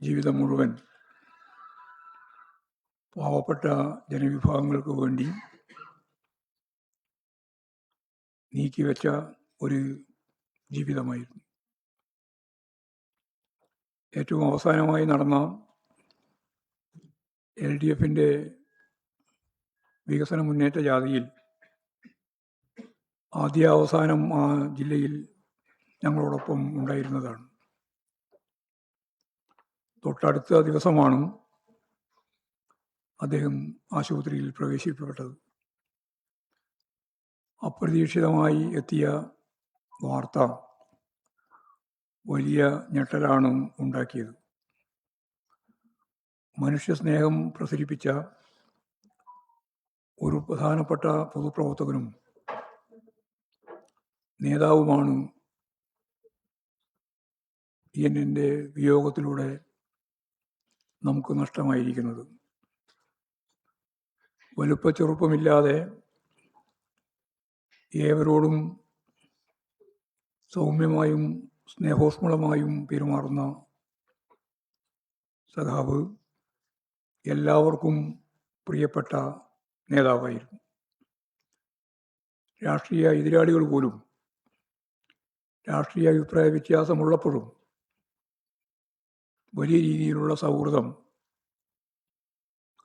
ജീവിതം മുഴുവൻ പാവപ്പെട്ട ജനവിഭാഗങ്ങൾക്ക് വേണ്ടി നീക്കിവെച്ച ഒരു ജീവിതമായിരുന്നു. ഏറ്റവും അവസാനമായി നടന്ന LDFിൻ്റെ വികസന മുന്നേറ്റ ജാഥയിൽ ആദ്യാവസാനം ആ ജില്ലയിൽ ഞങ്ങളോടൊപ്പം ഉണ്ടായിരുന്നതാണ്. തൊട്ടടുത്ത ദിവസമാണ് അദ്ദേഹം ആശുപത്രിയിൽ പ്രവേശിപ്പിക്കപ്പെട്ടത്. അപ്രതീക്ഷിതമായി എത്തിയ വാർത്ത വലിയ ഞെട്ടലാണ് ഉണ്ടാക്കിയത്. മനുഷ്യസ്നേഹം പ്രസരിപ്പിച്ച ഒരു പ്രധാനപ്പെട്ട പൊതുപ്രവർത്തകനും നേതാവുമാണ് എൻ്റെ വിയോഗത്തിലൂടെ നമുക്ക് നഷ്ടമായിരിക്കുന്നത്. വലുപ്പച്ചെറുപ്പമില്ലാതെ ഏവരോടും സൗമ്യമായും സ്നേഹോഷ്മളമായും പെരുമാറുന്ന സഖാവ് എല്ലാവർക്കും പ്രിയപ്പെട്ട നേതാവായിരുന്നു. രാഷ്ട്രീയ എതിരാളികൾ പോലും രാഷ്ട്രീയ അഭിപ്രായ വ്യത്യാസമുള്ളപ്പോഴും വലിയ രീതിയിലുള്ള സൗഹൃദം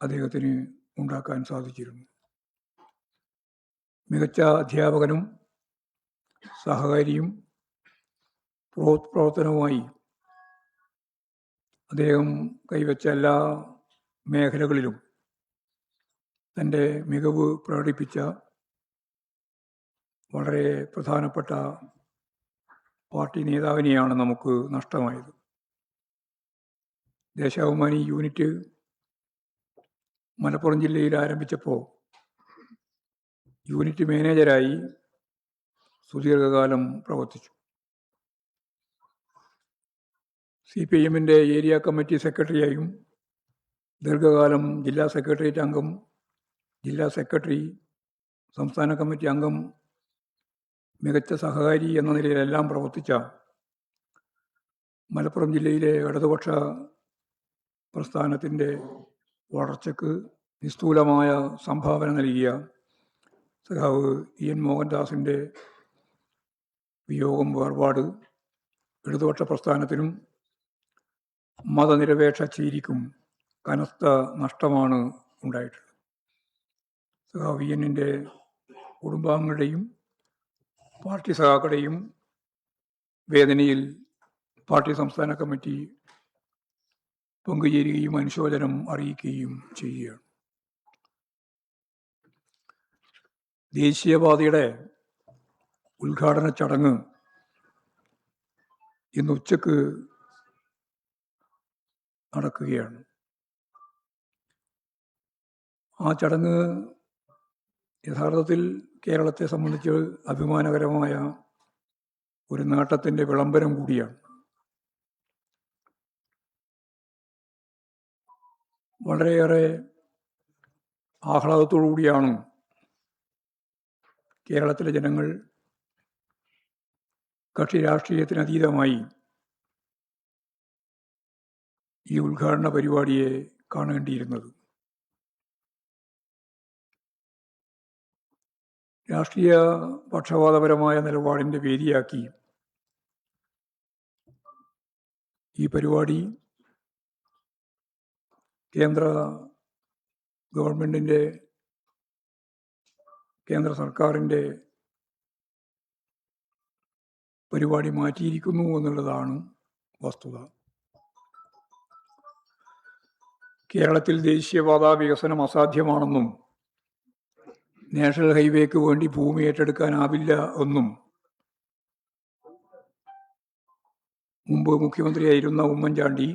അദ്ദേഹത്തിന് ഉണ്ടാക്കാൻ സാധിച്ചിരുന്നു. മികച്ച അധ്യാപകനും സഹകാരിയും പ്രവർത്തനവുമായി അദ്ദേഹം കൈവച്ച എല്ലാ മേഖലകളിലും തൻ്റെ മികവ് പ്രകടിപ്പിച്ച വളരെ പ്രധാനപ്പെട്ട പാർട്ടി നേതാവിനെയാണ് നമുക്ക് നഷ്ടമായത്. ദേശാഭിമാനി യൂണിറ്റ് മലപ്പുറം ജില്ലയിൽ ആരംഭിച്ചപ്പോൾ യൂണിറ്റ് മാനേജരായി സുദീർഘകാലം പ്രവർത്തിച്ചു. CPIMൻ്റെ ഏരിയ കമ്മിറ്റി സെക്രട്ടറിയായും ദീർഘകാലം ജില്ലാ സെക്രട്ടേറിയറ്റ് അംഗം, ജില്ലാ സെക്രട്ടറി, സംസ്ഥാന കമ്മിറ്റി അംഗം, മികച്ച സഹകാരി എന്ന നിലയിലെല്ലാം പ്രവർത്തിച്ച മലപ്പുറം ജില്ലയിലെ ഇടതുപക്ഷ പ്രസ്ഥാനത്തിൻ്റെ വളർച്ചയ്ക്ക് നിസ്തൂലമായ സംഭാവന നൽകിയ സഖാവ് EN മോഹൻദാസിൻ്റെ വിയോഗം, വേർപാട് ഇടതുപക്ഷ പ്രസ്ഥാനത്തിനും മതനിരപേക്ഷ ചേരിക്കും കനത്ത നഷ്ടമാണ് ഉണ്ടായിട്ടുള്ളത്. സഖാവ് ENൻ്റെ കുടുംബാംഗങ്ങളുടെയും പാർട്ടി സഖാക്കളുടെയും വേദനയിൽ പാർട്ടി സംസ്ഥാന കമ്മിറ്റി പങ്കുചേരുകയും അനുശോചനം അറിയിക്കുകയും ചെയ്യുകയാണ്. ദേശീയപാതയുടെ ഉദ്ഘാടന ചടങ്ങ് ഇന്ന് ഉച്ചക്ക് നടക്കുകയാണ്. ആ ചടങ്ങ് യഥാർത്ഥത്തിൽ കേരളത്തെ സംബന്ധിച്ച് അഭിമാനകരമായ ഒരു നേട്ടത്തിൻ്റെ വിളംബരം കൂടിയാണ്. വളരെയേറെ ആഹ്ലാദത്തോടു കൂടിയാണ് കേരളത്തിലെ ജനങ്ങൾ കക്ഷി രാഷ്ട്രീയത്തിനതീതമായി ഈ ഉദ്ഘാടന പരിപാടിയെ കാണേണ്ടിയിരുന്നത്. രാഷ്ട്രീയ പക്ഷപാതപരമായ നിലപാടിൻ്റെ വേദിയാക്കി ഈ പരിപാടി കേന്ദ്ര ഗവൺമെൻറ്റിൻ്റെ, കേന്ദ്ര സർക്കാരിൻ്റെ പരിപാടി മാറ്റിയിരിക്കുന്നു എന്നുള്ളതാണ് വസ്തുത. കേരളത്തിൽ ദേശീയപാത വികസനം അസാധ്യമാണെന്നും നാഷണൽ ഹൈവേക്ക് വേണ്ടി ഭൂമി ഏറ്റെടുക്കാനാവില്ല എന്നും മുമ്പ് മുഖ്യമന്ത്രിയായിരുന്ന ഉമ്മൻചാണ്ടി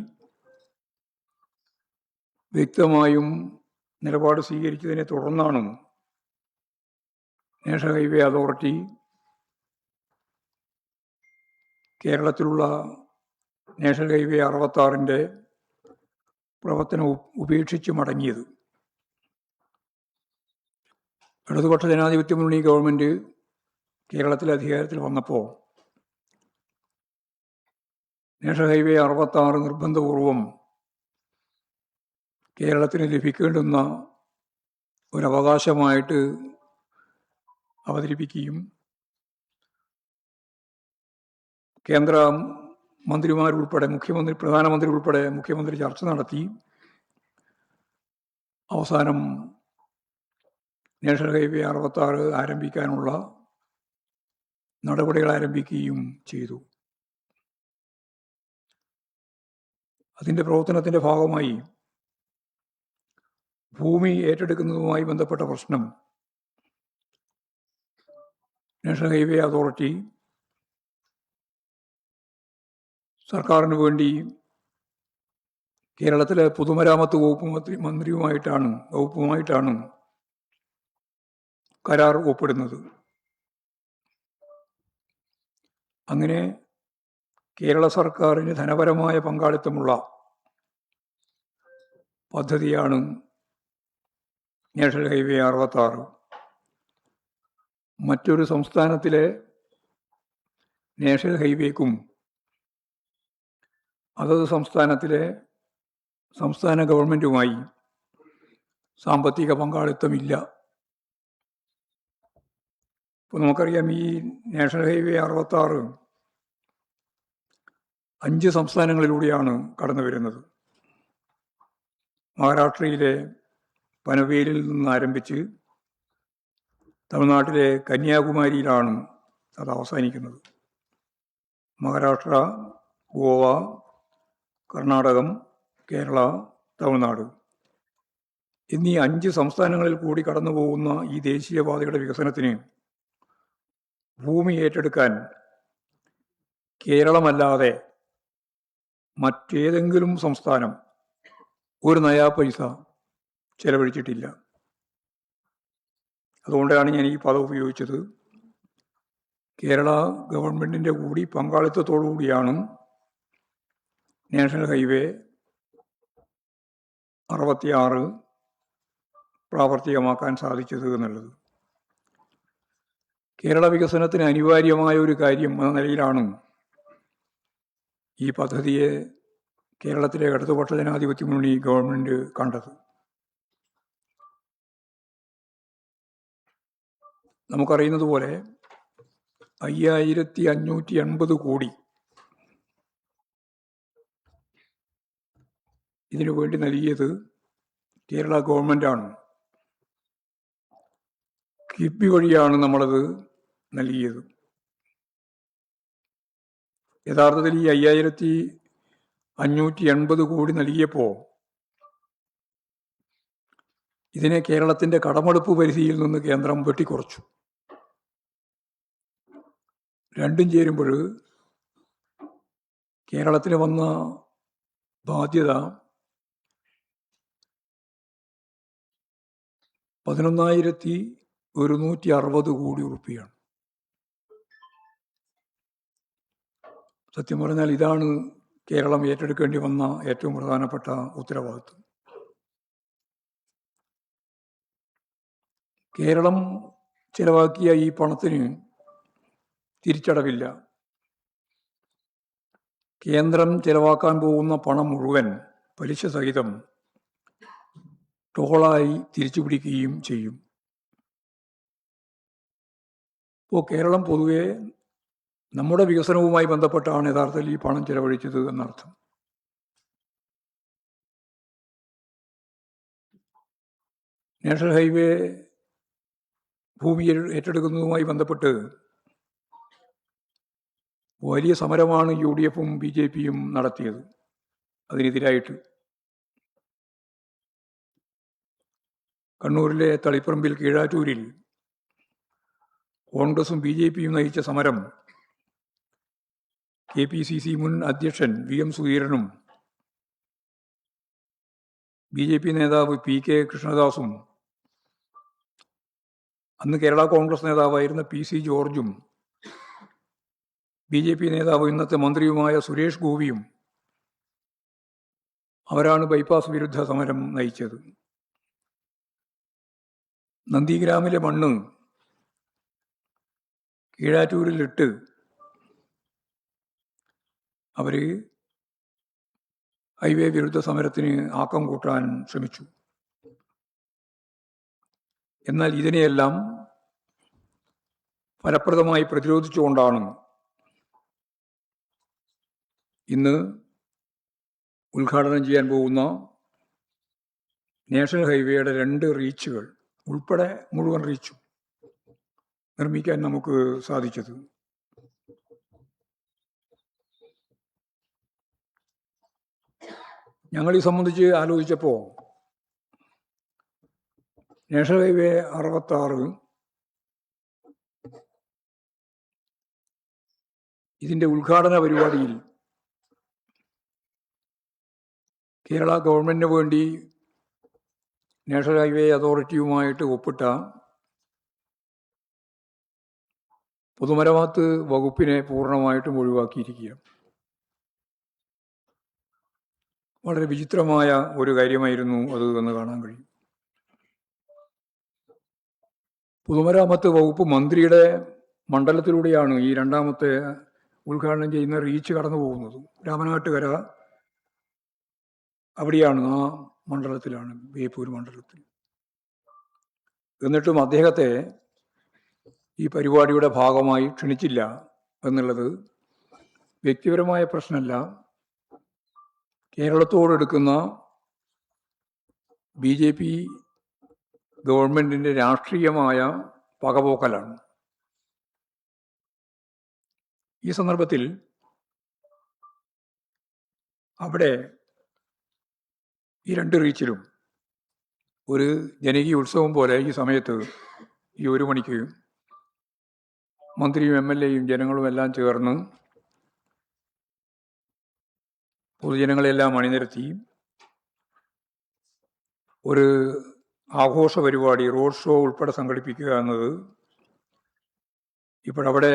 വ്യക്തമായും നിലപാട് സ്വീകരിച്ചതിനെ തുടർന്നാണ് നാഷണൽ ഹൈവേ അതോറിറ്റി കേരളത്തിലുള്ള നാഷണൽ ഹൈവേ 66ൻ്റെ പ്രവർത്തനം ഉപേക്ഷിച്ച് മടങ്ങിയത്. ഇടതുപക്ഷ ജനാധിപത്യ മുന്നണി ഗവൺമെൻറ് കേരളത്തിലെ അധികാരത്തിൽ വന്നപ്പോൾ നാഷണൽ ഹൈവേ 66 നിർബന്ധപൂർവം കേരളത്തിന് ലഭിക്കേണ്ടുന്ന ഒരവകാശമായിട്ട് അവതരിപ്പിക്കുകയും കേന്ദ്ര മന്ത്രിമാരുൾപ്പെടെ പ്രധാനമന്ത്രി ഉൾപ്പെടെ മുഖ്യമന്ത്രി ചർച്ച നടത്തി അവസാനം നാഷണൽ ഹൈവേ 66 ആരംഭിക്കാനുള്ള നടപടികൾ ആരംഭിക്കുകയും ചെയ്തു. അതിൻ്റെ പ്രവർത്തനത്തിൻ്റെ ഭാഗമായി ഭൂമി ഏറ്റെടുക്കുന്നതുമായി ബന്ധപ്പെട്ട പ്രശ്നം നാഷണൽ ഹൈവേ അതോറിറ്റി സർക്കാരിന് വേണ്ടി കേരളത്തിലെ പൊതുമരാമത്ത് വകുപ്പുമായിട്ടാണ് കരാർ ഒപ്പിടുന്നത്. അങ്ങനെ കേരള സർക്കാരിന് ധനപരമായ പങ്കാളിത്തമുള്ള പദ്ധതിയാണ് നാഷണൽ ഹൈവേ 66. മറ്റൊരു സംസ്ഥാനത്തിലെ നാഷണൽ ഹൈവേക്കും അതത് സംസ്ഥാനത്തിലെ സംസ്ഥാന ഗവൺമെൻറ്റുമായി സാമ്പത്തിക പങ്കാളിത്തമില്ല. ഇപ്പോൾ നമുക്കറിയാം, ഈ നാഷണൽ ഹൈവേ 66 5 സംസ്ഥാനങ്ങളിലൂടെയാണ് കടന്നു വരുന്നത്. മഹാരാഷ്ട്രയിലെ പനവേലിൽ നിന്ന് ആരംഭിച്ച് തമിഴ്നാട്ടിലെ കന്യാകുമാരിയിലാണ് അത് അവസാനിക്കുന്നത്. മഹാരാഷ്ട്ര, ഗോവ, കർണാടകം, കേരള, തമിഴ്നാട് എന്നീ 5 സംസ്ഥാനങ്ങളിൽ കൂടി കടന്നു പോകുന്ന ഈ ദേശീയപാതയുടെ വികസനത്തിന് ഭൂമി ഏറ്റെടുക്കാൻ കേരളമല്ലാതെ മറ്റേതെങ്കിലും സംസ്ഥാനം ഒരു നയാ പൈസ ചെലവഴിച്ചിട്ടില്ല. അതുകൊണ്ടാണ് ഞാൻ ഈ പദം ഉപയോഗിച്ചത്. കേരള ഗവൺമെൻറ്റിൻ്റെ കൂടി പങ്കാളിത്തത്തോടു കൂടിയാണ് നാഷണൽ ഹൈവേ 66 പ്രാവർത്തികമാക്കാൻ സാധിച്ചത് എന്നുള്ളത്. കേരള വികസനത്തിന് അനിവാര്യമായ ഒരു കാര്യം എന്ന നിലയിലാണ് ഈ പദ്ധതിയെ കേരളത്തിലെ ഇടതുപക്ഷ ജനാധിപത്യ മുന്നണി ഗവൺമെൻറ് കണ്ടത്. നമുക്കറിയുന്നത് പോലെ 5580 കോടി ഇതിനു വേണ്ടി നൽകിയത് കേരള ഗവൺമെൻറ്റാണ്. കിഫ്ബി വഴിയാണ് നമ്മളത് നൽകിയത്. യഥാർത്ഥത്തിൽ ഈ 5580 കോടി നൽകിയപ്പോൾ ഇതിനെ കേരളത്തിൻ്റെ കടമെടുപ്പ് പരിധിയിൽ നിന്ന് കേന്ദ്രം വെട്ടിക്കുറച്ചു. രണ്ടും ചേരുമ്പോൾ കേരളത്തിന് വന്ന ബാധ്യത 11,160 കോടി റുപ്യയാണ്. സത്യം പറഞ്ഞാൽ ഇതാണ് കേരളം ഏറ്റെടുക്കേണ്ടി വന്ന ഏറ്റവും പ്രധാനപ്പെട്ട ഉത്തരവാദിത്വം. കേരളം ചിലവാക്കിയ ഈ പണത്തിന് തിരിച്ചടവില്ല. കേന്ദ്രം ചിലവാക്കാൻ പോകുന്ന പണം മുഴുവൻ പലിശ സഹിതം ടോളായി തിരിച്ചു പിടിക്കുകയും ചെയ്യും. ഇപ്പോൾ കേരളം പൊതുവെ നമ്മുടെ വികസനവുമായി ബന്ധപ്പെട്ടാണ് യഥാർത്ഥത്തിൽ ഈ പണം ചിലവഴിച്ചത് എന്നർത്ഥം. നാഷണൽ ഹൈവേ ഭൂമി ഏറ്റെടുക്കുന്നതുമായി ബന്ധപ്പെട്ട് വലിയ സമരമാണ് UDFും BJPയും നടത്തിയത്. അതിനെതിരായിട്ട് കണ്ണൂരിലെ തളിപ്പറമ്പിൽ കീഴാറ്റൂരിൽ കോൺഗ്രസും BJPയും നയിച്ച സമരം KPCC മുൻ അധ്യക്ഷൻ VM സുധീരനും BJP നേതാവ് PK കൃഷ്ണദാസും അന്ന് കേരള കോൺഗ്രസ് നേതാവായിരുന്ന PC ജോർജും BJP നേതാവ് ഇന്നത്തെ മന്ത്രിയുമായ സുരേഷ് ഗോപിയും അവരാണ് ബൈപ്പാസ് വിരുദ്ധ സമരം നയിച്ചത്. നന്ദിഗ്രാമിലെ മണ്ണ് കീഴാറ്റൂരിലിട്ട് അവർ ഹൈവേ വിരുദ്ധ സമരത്തിന് ആക്കം കൂട്ടാൻ ശ്രമിച്ചു. എന്നാൽ ഇതിനെയെല്ലാം ഫലപ്രദമായി പ്രതിരോധിച്ചുകൊണ്ടാണ് ഇന്ന് ഉദ്ഘാടനം ചെയ്യാൻ പോകുന്ന നാഷണൽ ഹൈവേയുടെ 2 റീച്ചുകൾ ഉൾപ്പെടെ മുഴുവൻ റീച്ചും നിർമ്മിക്കാൻ നമുക്ക് സാധിച്ചത്. ഞങ്ങൾ ഈ സംബന്ധിച്ച് ആലോചിച്ചപ്പോൾ നാഷണൽ ഹൈവേ 66 ഇതിൻ്റെ ഉദ്ഘാടന പരിപാടിയിൽ കേരള ഗവൺമെൻറ്റിന് വേണ്ടി നാഷണൽ ഹൈവേ അതോറിറ്റിയുമായിട്ട് ഒപ്പിട്ട പൊതുമരാമത്ത് വകുപ്പിനെ പൂർണ്ണമായിട്ടും ഒഴിവാക്കിയിരിക്കുകയാണ്. വളരെ വിചിത്രമായ ഒരു കാര്യമായിരുന്നു അത് എന്ന് കാണാൻ കഴിയും. പൊതുമരാമത്ത് വകുപ്പ് മന്ത്രിയുടെ മണ്ഡലത്തിലൂടെയാണ് ഈ 2ാമത്തെ ഉദ്ഘാടനം ചെയ്യുന്ന റീച്ച് കടന്നു പോകുന്നത്. രാമനാട്ടുകര അവിടെയാണ്, ആ മണ്ഡലത്തിലാണ്, ബേപ്പൂർ മണ്ഡലത്തിൽ. എന്നിട്ടും അദ്ദേഹത്തെ ഈ പരിപാടിയുടെ ഭാഗമായി ക്ഷണിച്ചില്ല എന്നുള്ളത് വ്യക്തിപരമായ പ്രശ്നമല്ല, കേരളത്തോടെടുക്കുന്ന BJP ഗവൺമെൻറ്റിൻ്റെ രാഷ്ട്രീയമായ പകപോക്കലാണ്. ഈ സന്ദർഭത്തിൽ അവിടെ ഈ 2 റീച്ചിലും ഒരു ജനകീയ ഉത്സവം പോലെ ഈ സമയത്ത് ഈ 1 മണിക്ക് മന്ത്രിയും MLAയും ജനങ്ങളും എല്ലാം ചേർന്ന് പൊതുജനങ്ങളെല്ലാം അണിനിരത്തി ഒരു ആഘോഷ പരിപാടി, റോഡ് ഷോ ഉൾപ്പെടെ സംഘടിപ്പിക്കുക എന്നത് ഇപ്പോഴവിടെ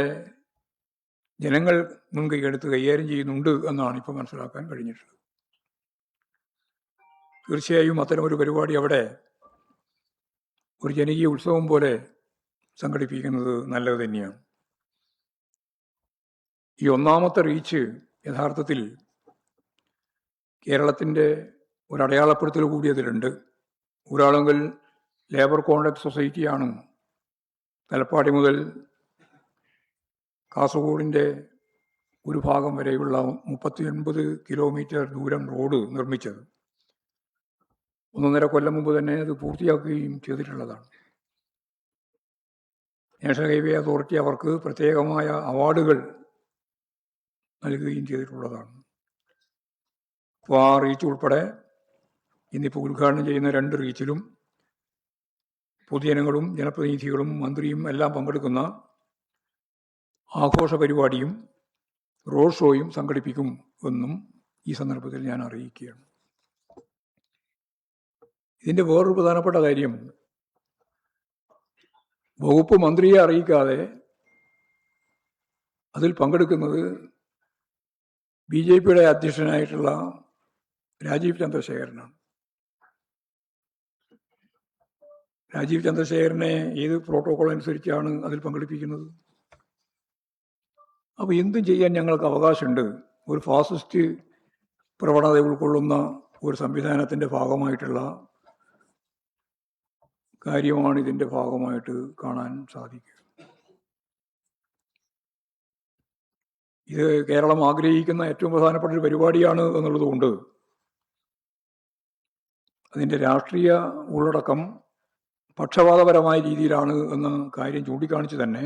ജനങ്ങൾ മുൻകൈയെടുത്ത് കൈകാര്യം ചെയ്യുന്നുണ്ട് എന്നാണ് ഇപ്പോൾ മനസ്സിലാക്കാൻ കഴിഞ്ഞിട്ടുള്ളത്. തീർച്ചയായും അത്തരമൊരു പരിപാടി അവിടെ ഒരു ജനകീയ ഉത്സവം പോലെ സംഘടിപ്പിക്കുന്നത് നല്ലത് തന്നെയാണ്. ഈ 1ാമത്തെ റീച്ച് യഥാർത്ഥത്തിൽ കേരളത്തിൻ്റെ ഒരു അടയാളപ്പെടുത്തൽ കൂടി അതിലുണ്ട്. ഊരാളുങ്കൽ ലേബർ കോൺട്രാക്ട് സൊസൈറ്റിയാണ് തലപ്പാടി മുതൽ കാസർഗോഡിൻ്റെ ഒരു ഭാഗം വരെയുള്ള 39 കിലോമീറ്റർ ദൂരം റോഡ് നിർമ്മിച്ചത്. 1.5 കൊല്ലം മുമ്പ് തന്നെ അത് പൂർത്തിയാക്കുകയും ചെയ്തിട്ടുള്ളതാണ്. നാഷണൽ ഹൈവേ അതോറിറ്റി അവർക്ക് പ്രത്യേകമായ അവാർഡുകൾ നൽകുകയും ചെയ്തിട്ടുള്ളതാണ്. അപ്പോൾ ആ റീച്ച് ഉൾപ്പെടെ ഇന്നിപ്പോൾ ഉദ്ഘാടനം ചെയ്യുന്ന 2 റീച്ചിലും പൊതുജനങ്ങളും ജനപ്രതിനിധികളും മന്ത്രിയും എല്ലാം പങ്കെടുക്കുന്ന ആഘോഷ പരിപാടിയും റോഡ് ഷോയും സംഘടിപ്പിക്കും എന്നും ഈ സന്ദർഭത്തിൽ ഞാൻ അറിയിക്കുകയാണ്. ഇതിൻ്റെ വേറൊരു പ്രധാനപ്പെട്ട കാര്യം, വകുപ്പ് മന്ത്രിയെ അറിയിക്കാതെ അതിൽ പങ്കെടുക്കുന്നത് BJPയുടെ അധ്യക്ഷനായിട്ടുള്ള രാജീവ് ചന്ദ്രശേഖരനാണ്. രാജീവ് ചന്ദ്രശേഖരനെ ഏത് പ്രോട്ടോകോൾ അനുസരിച്ചാണ് അതിൽ പങ്കെടുപ്പിക്കുന്നത്? അപ്പോൾ എന്തും ചെയ്യാൻ ഞങ്ങൾക്ക് അവകാശമുണ്ട്. ഒരു ഫാസിസ്റ്റ് പ്രവണത ഉൾക്കൊള്ളുന്ന ഒരു സംവിധാനത്തിൻ്റെ ഭാഗമായിട്ടുള്ള കാര്യമാണ് ഇതിൻ്റെ ഭാഗമായിട്ട് കാണാൻ സാധിക്കുക. ഇത് കേരളം ആഗ്രഹിക്കുന്ന ഏറ്റവും പ്രധാനപ്പെട്ട ഒരു പരിപാടിയാണ് എന്നുള്ളതുകൊണ്ട് അതിൻ്റെ രാഷ്ട്രീയ ഉള്ളടക്കം പക്ഷപാതപരമായ രീതിയിലാണ് എന്ന കാര്യം ചൂണ്ടിക്കാണിച്ച് തന്നെ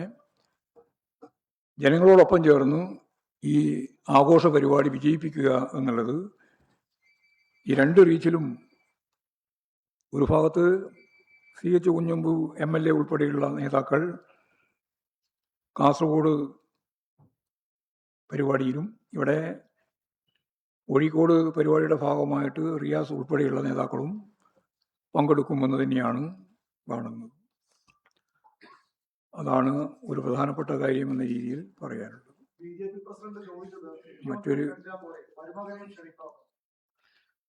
ജനങ്ങളോടൊപ്പം ചേർന്ന് ഈ ആഘോഷ പരിപാടി വിജയിപ്പിക്കുക എന്നുള്ളത് ഈ 2 റീച്ചിലും ഒരു ഭാഗത്ത് CH കുഞ്ഞമ്പു MLA ഉൾപ്പെടെയുള്ള നേതാക്കൾ കാസർഗോഡ് പരിപാടിയിലും ഇവിടെ കോഴിക്കോട് പരിപാടിയുടെ ഭാഗമായിട്ട് റിയാസ് ഉൾപ്പെടെയുള്ള നേതാക്കളും പങ്കെടുക്കുമെന്ന് തന്നെയാണ് കാണുന്നത്. അതാണ് ഒരു പ്രധാനപ്പെട്ട കാര്യം എന്ന രീതിയിൽ പറയാനുള്ളത്. മറ്റൊരു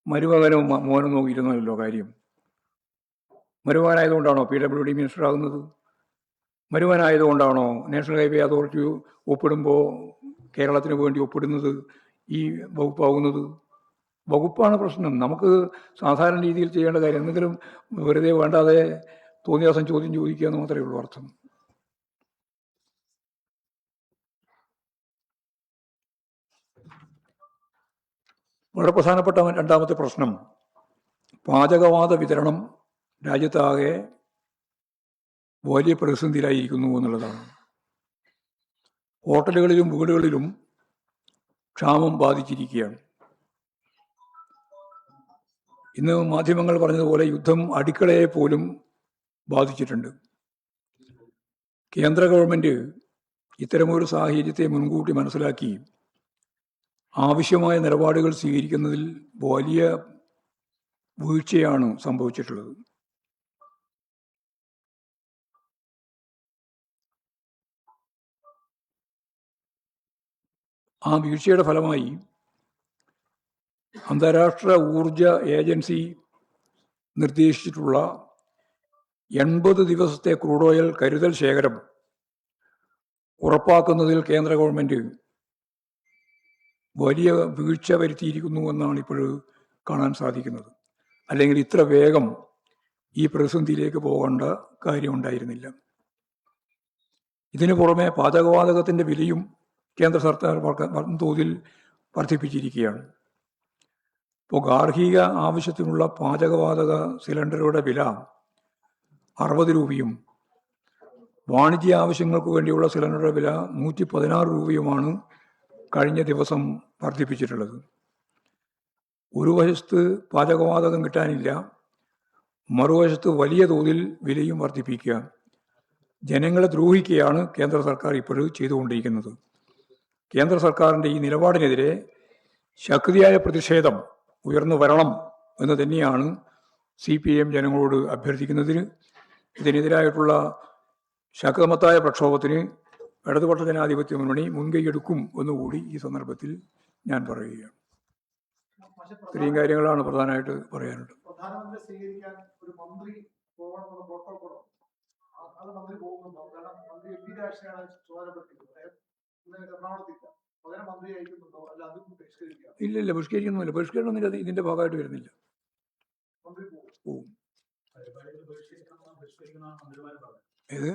മരുമകനും മോനും നോക്കിയിരുന്നല്ലോ കാര്യം. മരുമകനായതുകൊണ്ടാണോ PWD മിനിസ്റ്റർ ആകുന്നത്? മരുമകനായതുകൊണ്ടാണോ നാഷണൽ ഹൈവേ അതോറിറ്റി ഒപ്പിടുമ്പോൾ കേരളത്തിന് വേണ്ടി ഒപ്പിടുന്നത് ഈ വകുപ്പാകുന്നത്? വകുപ്പാണ് പ്രശ്നം. നമുക്ക് സാധാരണ രീതിയിൽ ചെയ്യേണ്ട കാര്യം എന്തെങ്കിലും വെറുതെ വേണ്ടാതെ തോന്നിയ ദിവസം ചോദ്യം ചോദിക്കുക എന്ന് മാത്രമേ ഉള്ളൂ അർത്ഥം. വളരെ പ്രധാനപ്പെട്ട രണ്ടാമത്തെ പ്രശ്നം പാചകവാത വിതരണം രാജ്യത്താകെ വലിയ പ്രതിസന്ധിയിലായിരിക്കുന്നു എന്നുള്ളതാണ്. ഹോട്ടലുകളിലും വീടുകളിലും ക്ഷാമം ബാധിച്ചിരിക്കുകയാണ്. ഇന്ന് മാധ്യമങ്ങൾ പറഞ്ഞതുപോലെ യുദ്ധം അടുക്കളയെ പോലും ബാധിച്ചിട്ടുണ്ട്. കേന്ദ്ര ഗവൺമെന്റ് ഇത്തരമൊരു സാഹചര്യത്തെ മുൻകൂട്ടി മനസ്സിലാക്കി ആവശ്യമായ നിലപാടുകൾ സ്വീകരിക്കുന്നതിൽ വലിയ വീഴ്ചയാണ് സംഭവിച്ചിട്ടുള്ളത്. ആ വീഴ്ചയുടെ ഫലമായി അന്താരാഷ്ട്ര ഊർജ ഏജൻസി നിർദ്ദേശിച്ചിട്ടുള്ള 80 ദിവസത്തെ ക്രൂഡ് ഓയിൽ കരുതൽ ശേഖരം ഉറപ്പാക്കുന്നതിൽ കേന്ദ്ര ഗവൺമെന്റ് വലിയ വീഴ്ച വരുത്തിയിരിക്കുന്നു എന്നാണ് ഇപ്പോൾ കാണാൻ സാധിക്കുന്നത്. അല്ലെങ്കിൽ ഇത്ര വേഗം ഈ പ്രതിസന്ധിയിലേക്ക് പോകേണ്ട കാര്യമുണ്ടായിരുന്നില്ല. ഇതിനു പുറമെ പാചകവാതകത്തിൻ്റെ വിലയും കേന്ദ്ര സർക്കാർ തോതിൽ വർദ്ധിപ്പിച്ചിരിക്കുകയാണ്. ഇപ്പോൾ ഗാർഹിക ആവശ്യത്തിനുള്ള പാചകവാതക സിലിണ്ടറുടെ വില 60 രൂപയും വാണിജ്യ ആവശ്യങ്ങൾക്ക് വേണ്ടിയുള്ള സിലിണ്ടറുടെ വില 116 രൂപയുമാണ് കഴിഞ്ഞ ദിവസം വർദ്ധിപ്പിച്ചിട്ടുള്ളത്. ഒരു വശത്ത് പാചകവാതകം കിട്ടാനില്ല, മറുവശത്ത് വലിയ തോതിൽ വിലയും വർദ്ധിപ്പിക്കുക. ജനങ്ങളെ ദ്രോഹിക്കുകയാണ് കേന്ദ്ര സർക്കാർ ഇപ്പോൾ ചെയ്തുകൊണ്ടിരിക്കുന്നത്. കേന്ദ്ര സർക്കാരിൻ്റെ ഈ നിലപാടിനെതിരെ ശക്തിയായ പ്രതിഷേധം ഉയർന്നു വരണം എന്ന് തന്നെയാണ് CPIM ജനങ്ങളോട് അഭ്യർത്ഥിക്കുന്നതിന്. ഇതിനെതിരായിട്ടുള്ള ശക്തമത്തായ പ്രക്ഷോഭത്തിന് ഇടതുപക്ഷ ജനാധിപത്യ മുന്നണി മുൻകൈയെടുക്കും എന്നുകൂടി ഈ സന്ദർഭത്തിൽ ഞാൻ പറയുകയാണ്. ഇത്രയും കാര്യങ്ങളാണ് പ്രധാനമായിട്ട് പറയാനുള്ളത്. പ്രധാനമന്ത്രി സ്വീകരിക്കാൻ ഒരു മന്ത്രി പോകണമെന്ന പ്രോട്ടോകോളോ അത് മന്ത്രി പോകുന്നുണ്ടോ? കാരണം മന്ത്രി MP രാഷ്ട്രീയമാണ് ചുമതലപ്പെടുത്തിയത്. എറണാകുളത്തില്ല, പകരം മന്ത്രി അയക്കുന്നുണ്ടോ? അല്ല അതും ബഹിഷ്കരിക്കുക? ഇല്ല, ബഹിഷ്കരിക്കുന്നില്ല. ബഹിഷ്കരണമൊന്നും ഇതിന്റെ ഭാഗമായിട്ട് വരുന്നില്ല. മന്ത്രി പോകും. ഏത്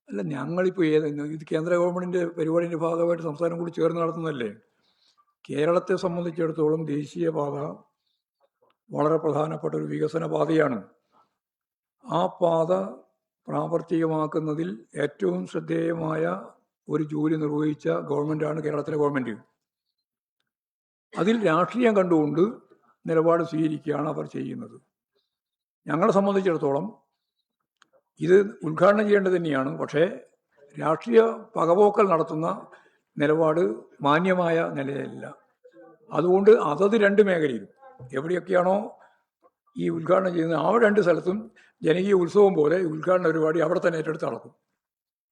അല്ല, ഞങ്ങളിപ്പോൾ ഇത് കേന്ദ്ര ഗവൺമെന്റിന്റെ പരിപാടിന്റെ ഭാഗമായിട്ട് സംസ്ഥാനം കൂടി ചേർന്ന് നടത്തുന്നതല്ലേ. കേരളത്തെ സംബന്ധിച്ചിടത്തോളം ദേശീയപാത വളരെ പ്രധാനപ്പെട്ട ഒരു വികസന പാതയാണ്. ആ പാത പ്രാവർത്തികമാക്കുന്നതിൽ ഏറ്റവും ശ്രദ്ധേയമായ ഒരു ജോലി നിർവഹിച്ച ഗവൺമെന്റാണ് കേരളത്തിലെ ഗവൺമെന്റ്. അതിൽ രാഷ്ട്രീയം കണ്ടുകൊണ്ട് നിലപാട് സ്വീകരിക്കുകയാണ് അവർ ചെയ്യുന്നത്. ഞങ്ങളെ സംബന്ധിച്ചിടത്തോളം ഇത് ഉദ്ഘാടനം ചെയ്യേണ്ടത് തന്നെയാണ്. പക്ഷേ രാഷ്ട്രീയ പകപോക്കൽ നടത്തുന്ന നിലപാട് മാന്യമായ നിലയിലല്ല. അതുകൊണ്ട് അതത് രണ്ട് മേഖലയിലും എവിടെയൊക്കെയാണോ ഈ ഉദ്ഘാടനം ചെയ്യുന്നത് ആ രണ്ട് സ്ഥലത്തും ജനകീയ ഉത്സവം പോലെ ഉദ്ഘാടന പരിപാടി അവിടെ തന്നെ ഏറ്റെടുത്ത് നടക്കും.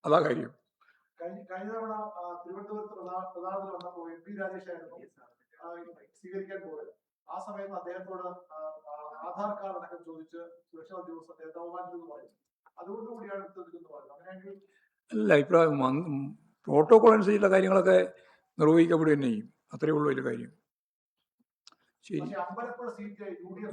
അതാ കാര്യം. കഴിഞ്ഞ തവണ തിരുവനന്തപുരത്ത് പ്രധാനമന്ത്രി വന്നപ്പോൾ MP രാജേഷ് ആയിരുന്നു സ്വീകരിക്കാൻ പോയത്. ആ സമയത്ത് അദ്ദേഹത്തോട് ആധാർ കാർഡ് അടക്കം ചോദിച്ച് സുരക്ഷാ ഉദ്യോഗസ്ഥർ ബഹുമാനിച്ചെന്ന് പറയും. അതുകൊണ്ടുകൂടിയാണ് എടുത്തെടുക്കുന്നത് പറയുന്നത്. അങ്ങനെയെങ്കിൽ അല്ല, ഇപ്രാവശ്യം പ്രോട്ടോകോൾ അനുസരിച്ചുള്ള കാര്യങ്ങളൊക്കെ നിർവഹിക്കപ്പെടുക തന്നെ ചെയ്യും. അത്രയേ ഉള്ളൂ അതിൻ്റെ കാര്യം. ശരി. Ambalappuzha seat UDF